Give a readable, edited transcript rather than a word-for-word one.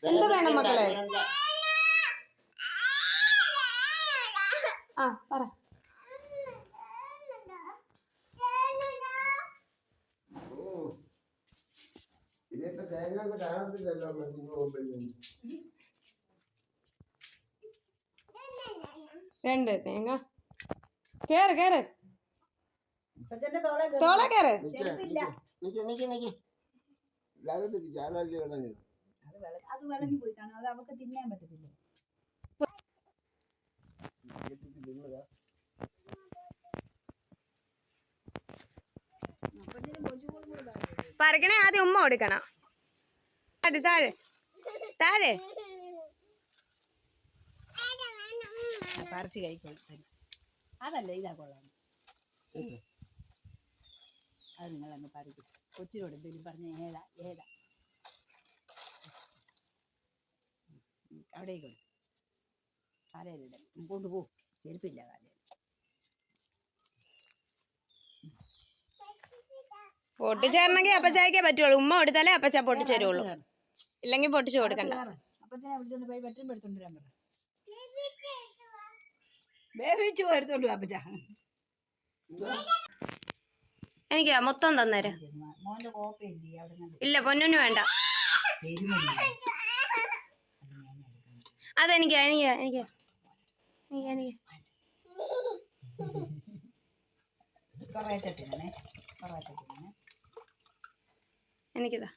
എന്താ വേണം മക്കളെ? ആ പറ. രണ്ട് തേങ്ങ. കേറ് കേറ്, തോളെ കേറ്. അത് വിളഞ്ഞു പോയി കാണാം. അത് അവക്ക് തിന്നാൻ പറ്റത്തില്ല. പറിക്കണേ ആദ്യം ഉമ്മ കൊടുക്കണം. താഴെ താഴെ പറിച്ച് കഴിക്കും. അതല്ല ഇതാ കൊള്ളാം. അത് നിങ്ങളങ്ങ് പറിക്കും. കൊച്ചിനോട് എന്തെങ്കിലും പറഞ്ഞ ഏതാ ഏതാ അവിടേക്ക് കാലയിലിട കൊണ്ടുപോകും. ചെരുപ്പില്ല കാലയിൽ. പൊട്ടിച്ചേരണമെങ്കിൽ അപ്പച്ചായിക്കേ പറ്റുള്ളൂ. ഉമ്മ കൊടുത്താലേ അപ്പച്ച പൊട്ടിച്ചേരുള്ളൂ. ഇല്ലെങ്കിൽ പൊട്ടിച്ചു കൊടുക്കണ്ട. അപ്പച്ചനെ വിളിച്ചോണ്ട് പോയി വെട്ടം എടുത്തോണ്ട് വരാൻ പറ. വേവിച്ചു എടുത്തോണ്ട് പോ അപ്പച്ച. എനിക്ക് മൊത്തം തന്നേരം. മോന്റെ കോപ്പ എന്ത് ചെയ്യും? അവിടെ ഇല്ല, പൊന്നു വേണ്ട. അതെനിക്ക് എനിക്ക് എനിക്ക് എനിക്ക് എനിക്കിതാ.